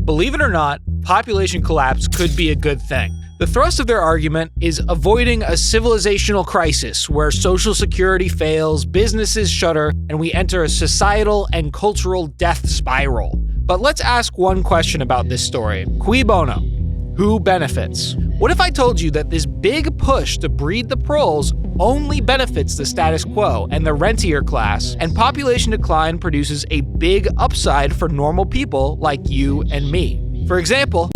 Believe it or not, population collapse could be a good thing. The thrust of their argument is avoiding a civilizational crisis where social security fails, businesses shutter, and we enter a societal and cultural death spiral. But let's ask one question about this story. Cui bono? Who benefits? What if I told you that this big push to breed the proles only benefits the status quo and the rentier class, and population decline produces a big upside for normal people like you and me? For example,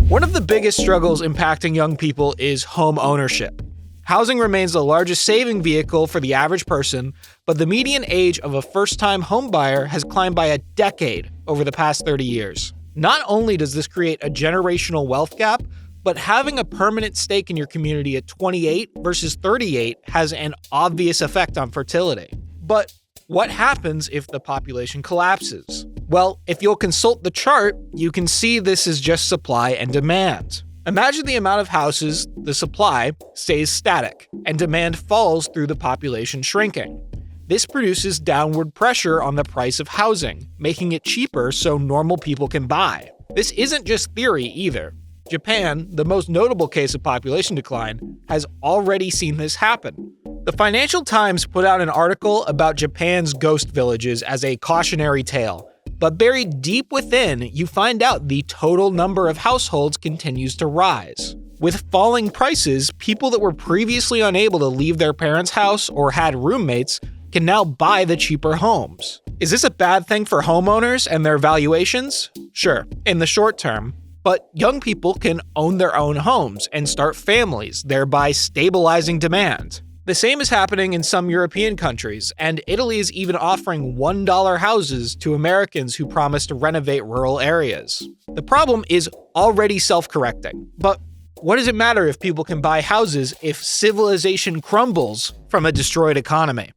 one of the biggest struggles impacting young people is home ownership. Housing remains the largest saving vehicle for the average person, but the median age of a first-time homebuyer has climbed by a decade over the past 30 years. Not only does this create a generational wealth gap, but having a permanent stake in your community at 28 versus 38 has an obvious effect on fertility. But what happens if the population collapses? Well, if you'll consult the chart, you can see this is just supply and demand. Imagine the amount of houses, the supply, stays static, and demand falls through the population shrinking. This produces downward pressure on the price of housing, making it cheaper so normal people can buy. This isn't just theory either. Japan, the most notable case of population decline, has already seen this happen. The Financial Times put out an article about Japan's ghost villages as a cautionary tale, but buried deep within, you find out the total number of households continues to rise. With falling prices, people that were previously unable to leave their parents' house or had roommates can now buy the cheaper homes. Is this a bad thing for homeowners and their valuations? Sure, in the short term. But young people can own their own homes and start families, thereby stabilizing demand. The same is happening in some European countries, and Italy is even offering $1 houses to Americans who promise to renovate rural areas. The problem is already self-correcting. But what does it matter if people can buy houses if civilization crumbles from a destroyed economy?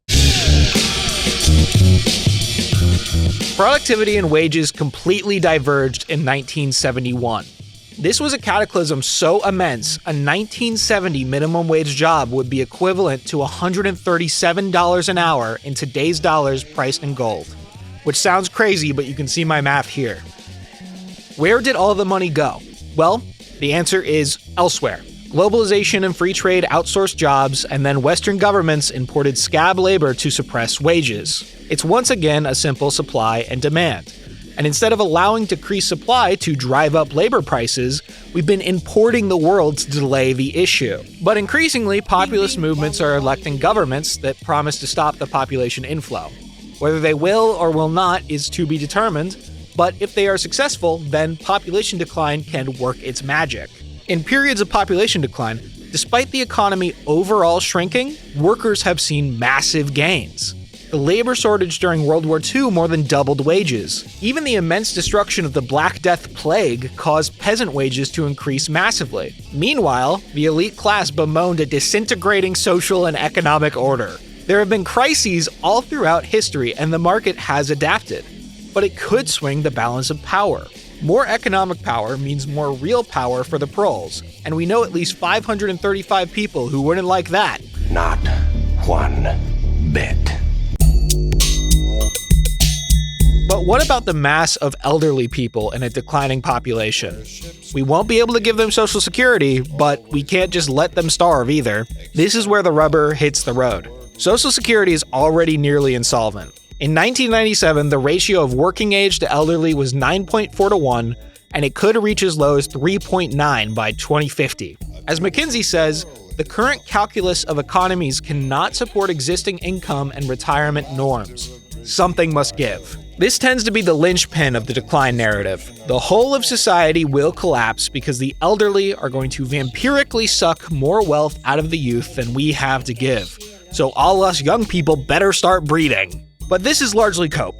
Productivity and wages completely diverged in 1971. This was a cataclysm so immense, a 1970 minimum wage job would be equivalent to $137 an hour in today's dollars priced in gold. Which sounds crazy, but you can see my math here. Where did all the money go? Well, the answer is elsewhere. Globalization and free trade outsourced jobs, and then Western governments imported scab labor to suppress wages. It's once again a simple supply and demand. And instead of allowing decreased supply to drive up labor prices, we've been importing the world to delay the issue. But increasingly, populist movements are electing governments that promise to stop the population inflow. Whether they will or will not is to be determined, but if they are successful, then population decline can work its magic. In periods of population decline, despite the economy overall shrinking, workers have seen massive gains. The labor shortage during World War II more than doubled wages. Even the immense destruction of the Black Death plague caused peasant wages to increase massively. Meanwhile, the elite class bemoaned a disintegrating social and economic order. There have been crises all throughout history, and the market has adapted. But it could swing the balance of power. More economic power means more real power for the proles, and we know at least 535 people who wouldn't like that. Not one bit. But what about the mass of elderly people in a declining population? We won't be able to give them Social Security, but we can't just let them starve either. This is where the rubber hits the road. Social Security is already nearly insolvent. In 1997, the ratio of working age to elderly was 9.4 to 1, and it could reach as low as 3.9 by 2050. As McKinsey says, the current calculus of economies cannot support existing income and retirement norms. Something must give. This tends to be the linchpin of the decline narrative. The whole of society will collapse because the elderly are going to vampirically suck more wealth out of the youth than we have to give. So all us young people better start breeding. But this is largely cope.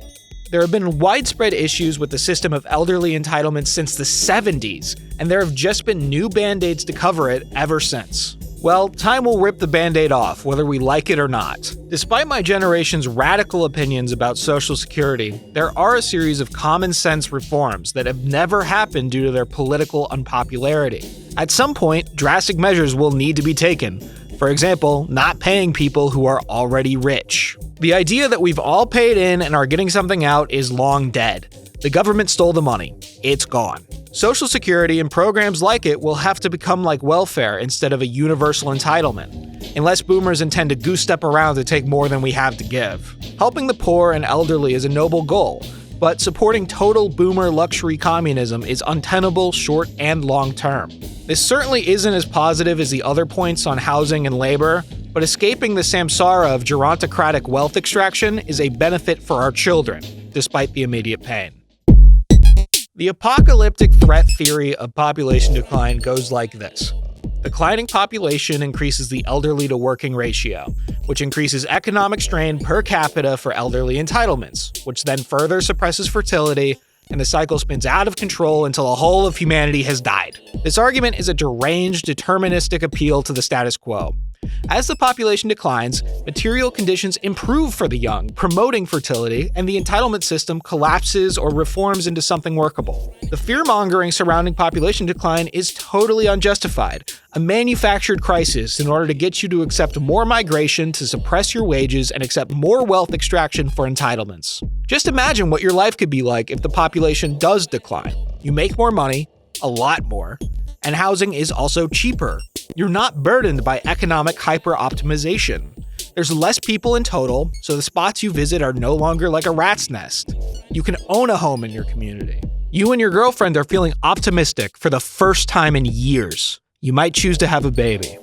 There have been widespread issues with the system of elderly entitlements since the 70s, and there have just been new band-aids to cover it ever since. Well, time will rip the band-aid off, whether we like it or not. Despite my generation's radical opinions about Social Security, there are a series of common-sense reforms that have never happened due to their political unpopularity. At some point, drastic measures will need to be taken. For example, not paying people who are already rich. The idea that we've all paid in and are getting something out is long dead. The government stole the money. It's gone. Social Security and programs like it will have to become like welfare instead of a universal entitlement, unless boomers intend to goose step around to take more than we have to give. Helping the poor and elderly is a noble goal, but supporting total boomer luxury communism is untenable short and long term. This certainly isn't as positive as the other points on housing and labor, but escaping the samsara of gerontocratic wealth extraction is a benefit for our children, despite the immediate pain. The apocalyptic threat theory of population decline goes like this. Declining population increases the elderly to working ratio, which increases economic strain per capita for elderly entitlements, which then further suppresses fertility, and the cycle spins out of control until the whole of humanity has died. This argument is a deranged, deterministic appeal to the status quo. As the population declines, material conditions improve for the young, promoting fertility, and the entitlement system collapses or reforms into something workable. The fear-mongering surrounding population decline is totally unjustified, a manufactured crisis in order to get you to accept more migration to suppress your wages and accept more wealth extraction for entitlements. Just imagine what your life could be like if the population does decline. You make more money, a lot more, and housing is also cheaper. You're not burdened by economic hyper-optimization. There's less people in total, so the spots you visit are no longer like a rat's nest. You can own a home in your community. You and your girlfriend are feeling optimistic for the first time in years. You might choose to have a baby.